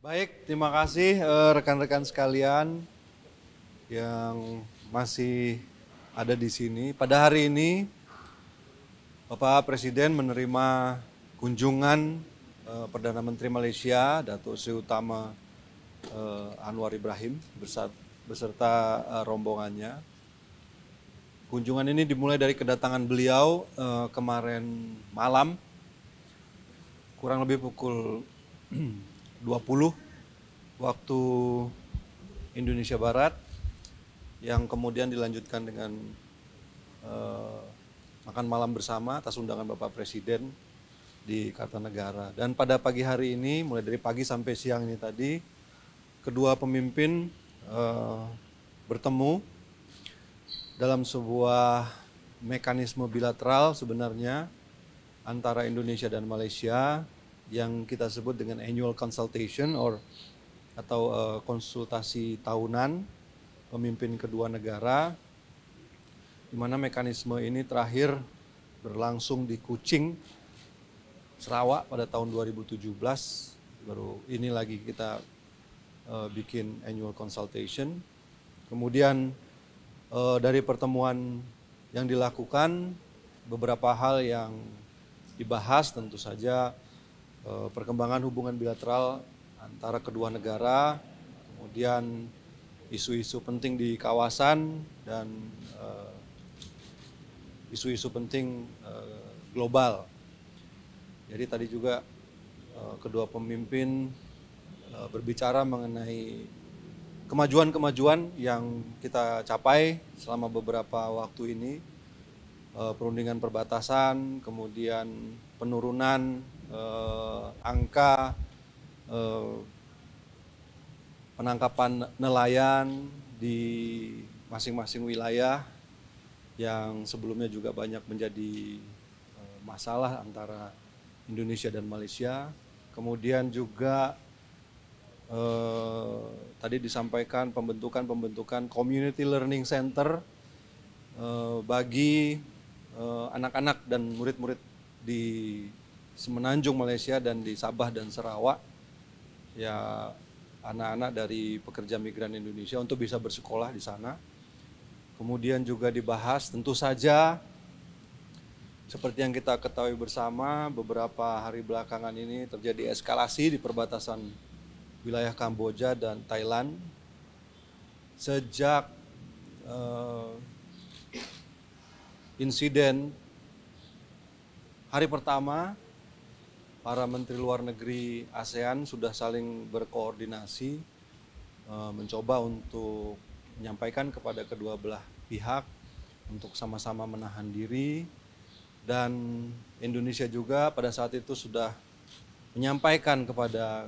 Baik, terima kasih rekan-rekan sekalian yang masih ada di sini. Pada hari ini, Bapak Presiden menerima kunjungan Perdana Menteri Malaysia, Datuk Seri Utama Anwar Ibrahim beserta rombongannya. Kunjungan ini dimulai dari kedatangan beliau kemarin malam, kurang lebih pukul 20 waktu Indonesia Barat, yang kemudian dilanjutkan dengan makan malam bersama atas undangan Bapak Presiden di Kartanegara. Dan pada pagi hari ini, mulai dari pagi sampai siang ini tadi, kedua pemimpin bertemu dalam sebuah mekanisme bilateral sebenarnya antara Indonesia dan Malaysia yang kita sebut dengan annual consultation atau konsultasi tahunan pemimpin kedua negara, di mana mekanisme ini terakhir berlangsung di Kuching, Sarawak pada tahun 2017. Baru ini lagi kita bikin annual consultation. Kemudian dari pertemuan yang dilakukan, beberapa hal yang dibahas tentu saja perkembangan hubungan bilateral antara kedua negara, kemudian isu-isu penting di kawasan, dan isu-isu penting global. Jadi tadi juga kedua pemimpin berbicara mengenai kemajuan-kemajuan yang kita capai selama beberapa waktu ini, perundingan perbatasan, kemudian penurunan angka penangkapan nelayan di masing-masing wilayah yang sebelumnya juga banyak menjadi masalah antara Indonesia dan Malaysia. Kemudian juga tadi disampaikan pembentukan community learning center bagi anak-anak dan murid-murid di Semenanjung Malaysia dan di Sabah dan Sarawak, ya, anak-anak dari pekerja migran Indonesia untuk bisa bersekolah di sana. Kemudian juga dibahas tentu saja seperti yang kita ketahui bersama, beberapa hari belakangan ini terjadi eskalasi di perbatasan wilayah Kamboja dan Thailand. Sejak insiden hari pertama, para menteri luar negeri ASEAN sudah saling berkoordinasi mencoba untuk menyampaikan kepada kedua belah pihak untuk sama-sama menahan diri, dan Indonesia juga pada saat itu sudah menyampaikan kepada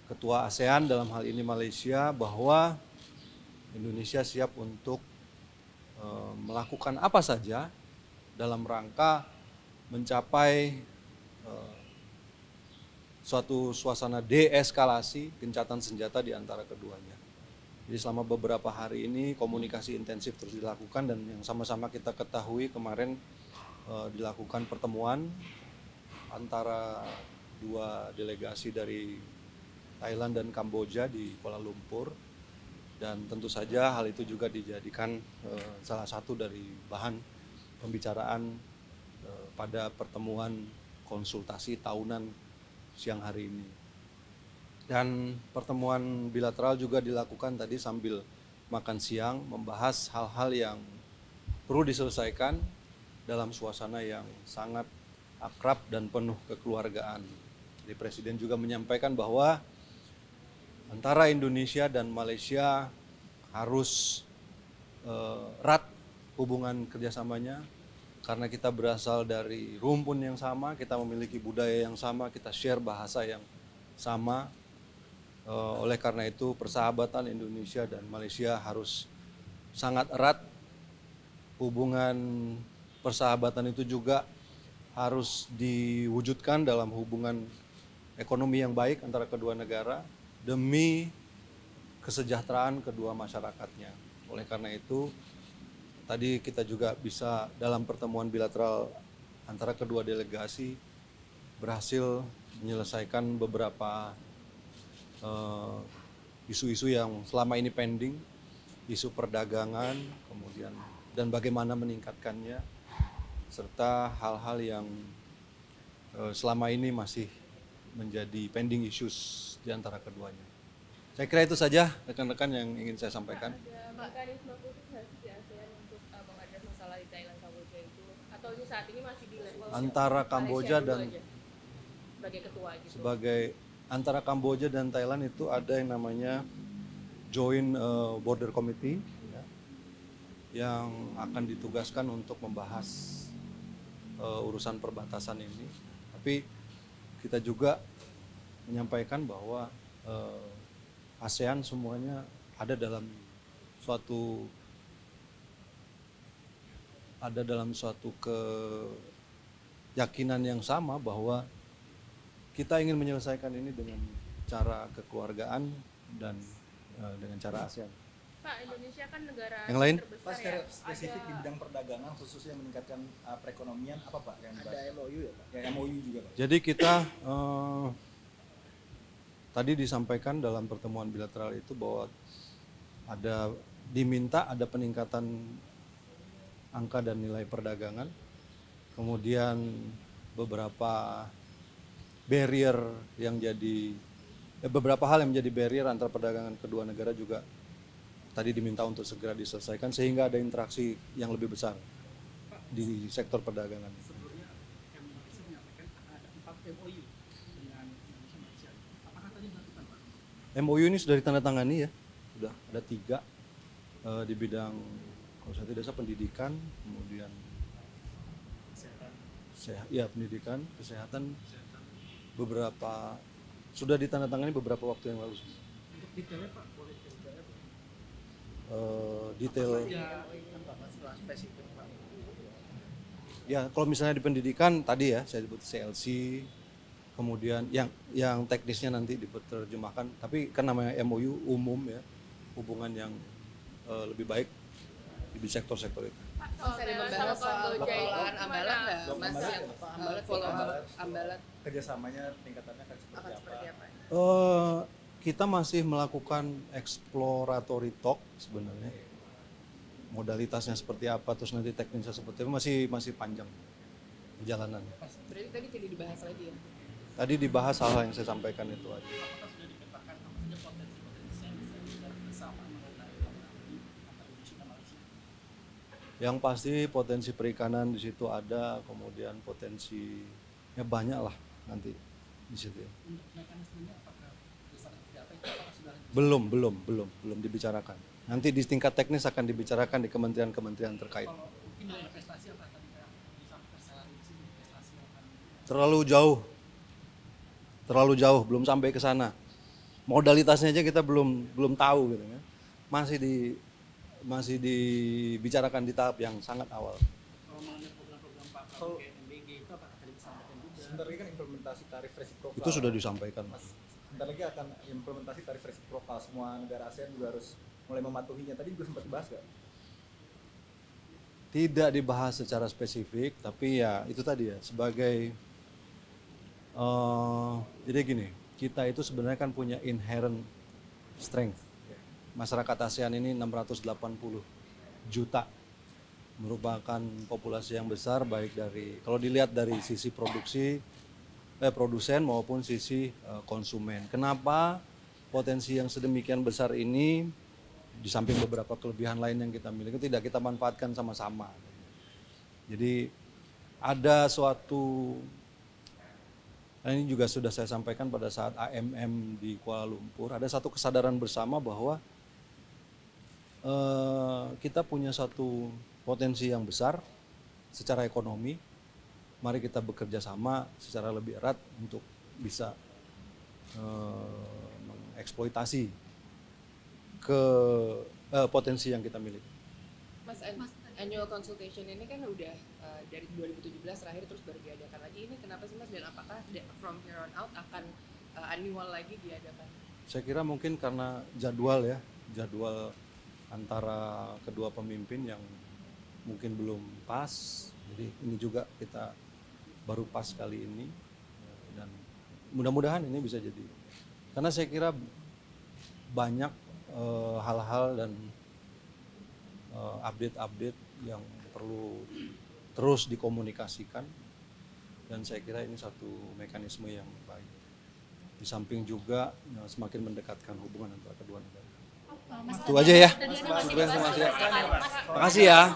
ketua ASEAN dalam hal ini Malaysia bahwa Indonesia siap untuk melakukan apa saja dalam rangka mencapai suatu suasana deeskalasi gencatan senjata di antara keduanya. Jadi selama beberapa hari ini komunikasi intensif terus dilakukan, dan yang sama-sama kita ketahui kemarin dilakukan pertemuan antara dua delegasi dari Thailand dan Kamboja di Kuala Lumpur, dan tentu saja hal itu juga dijadikan salah satu dari bahan pembicaraan pada pertemuan konsultasi tahunan siang hari ini. Dan pertemuan bilateral juga dilakukan tadi sambil makan siang, membahas hal-hal yang perlu diselesaikan dalam suasana yang sangat akrab dan penuh kekeluargaan. Jadi Presiden juga menyampaikan bahwa antara Indonesia dan Malaysia harus erat hubungan kerjasamanya, karena kita berasal dari rumpun yang sama, kita memiliki budaya yang sama, kita share bahasa yang sama. Oleh karena itu persahabatan Indonesia dan Malaysia harus sangat erat. Hubungan persahabatan itu juga harus diwujudkan dalam hubungan ekonomi yang baik antara kedua negara demi kesejahteraan kedua masyarakatnya. Oleh karena itu tadi kita juga bisa dalam pertemuan bilateral antara kedua delegasi berhasil menyelesaikan beberapa eh, isu-isu yang selama ini pending, isu perdagangan, kemudian dan bagaimana meningkatkannya, serta hal-hal yang selama ini masih menjadi pending issues di antara keduanya. Saya kira itu saja rekan-rekan yang ingin saya sampaikan. Ada mekanisme khusus nggak sih di ASEAN untuk mengadres masalah di Thailand Kamboja itu? Atau ini saat ini masih di level Antara Kamboja dan sebagai ketua gitu? Antara Kamboja dan Thailand itu ada yang namanya Joint Border Committee ya, yang akan ditugaskan untuk membahas urusan perbatasan ini. Tapi kita juga menyampaikan bahwa ASEAN semuanya ada dalam suatu keyakinan yang sama bahwa kita ingin menyelesaikan ini dengan cara kekeluargaan dan dengan cara ASEAN. Pak, Indonesia kan negara yang lain terbesar. Pak, secara spesifik di bidang perdagangan khususnya meningkatkan perekonomian apa Pak yang dibahas? Ada MOU ya Pak? Ya MOU juga Pak. Jadi kita tadi disampaikan dalam pertemuan bilateral itu bahwa diminta ada peningkatan angka dan nilai perdagangan, kemudian beberapa barrier yang jadi beberapa hal yang menjadi barrier antara perdagangan kedua negara juga tadi diminta untuk segera diselesaikan sehingga ada interaksi yang lebih besar di sektor perdagangan. Sebelumnya Indonesia menyampaikan ada 4 MOU dengan Indonesia Malaysia. Apakah tadi dilakukan Pak? MOU ini sudah ditandatangani ya, sudah ada 3 di bidang kalau saya tidak salah pendidikan, kemudian pendidikan, kesehatan, beberapa sudah ditandatangani beberapa waktu yang lalu. Untuk detailnya Pak, boleh detailnya Pak? Detail. Spesifik Pak. Ya, kalau misalnya di pendidikan tadi ya saya sebut CLC, kemudian yang teknisnya nanti diterjemahkan, tapi kan namanya MOU umum ya, hubungan yang lebih baik di sektor-sektor itu. Saya membahas soal pengelolaan Ambalat nggak, Mas? Ambalat Kerjasamanya tingkatannya akan seperti apa? Kita masih melakukan exploratory talk sebenarnya. Modalitasnya seperti apa, terus nanti teknisnya seperti apa, masih panjang perjalanan. berarti tadi tidak dibahas lagi ya? Tadi dibahas hal yang saya sampaikan itu aja. Apakah sudah dipetakan apa saja potensi-potensi yang bisa dilakukan bersama mengenai ekonomi antara Indonesia dan Malaysia? Yang pasti potensi perikanan di situ ada, kemudian potensinya banyak lah nanti di situ. Untuk mekanismenya apakah besar seperti apa itu apakah sudah Belum dibicarakan. Nanti di tingkat teknis akan dibicarakan di kementerian-kementerian terkait. kalau mungkin dari investasi apa tadi kayak disampaikan secara rinci investasi yang akan Terlalu jauh, belum sampai ke sana. Modalitasnya aja kita belum tahu gitu kan. Masih dibicarakan di tahap yang sangat awal. kalau mengenai program-program Pak Kalau- kayak MBG itu apakah tadi disampaikan juga? Sebentar lagi kan implementasi tarif resiprokal. Itu sudah disampaikan. Sebentar lagi akan implementasi tarif resiprokal, semua negara ASEAN juga harus mulai mematuhinya. Tadi juga sempat dibahas nggak? Tidak dibahas secara spesifik, tapi ya itu tadi ya sebagai jadi gini, kita itu sebenarnya kan punya inherent strength. Masyarakat ASEAN ini 680 juta, merupakan populasi yang besar baik dari kalau dilihat dari sisi produsen maupun sisi konsumen. Kenapa potensi yang sedemikian besar ini di samping beberapa kelebihan lain yang kita miliki tidak kita manfaatkan sama-sama. Jadi ada suatu, ini juga sudah saya sampaikan pada saat AMM di Kuala Lumpur, ada satu kesadaran bersama bahwa kita punya satu potensi yang besar secara ekonomi. Mari kita bekerja sama secara lebih erat untuk bisa mengeksploitasi potensi yang kita miliki. Mas, annual consultation ini kan udah dari 2017 terakhir terus baru diadakan lagi. Ini kenapa sih Mas, dan apakah from here on out akan annual lagi diadakan? Saya kira mungkin karena jadwal antara kedua pemimpin yang mungkin belum pas. Jadi ini juga kita baru pas kali ini dan mudah-mudahan ini bisa jadi Karena saya kira banyak hal-hal dan update-update yang perlu terus dikomunikasikan, dan saya kira ini satu mekanisme yang baik. Di samping juga semakin mendekatkan hubungan antara kedua negara. Itu aja ya. Terima kasih ya.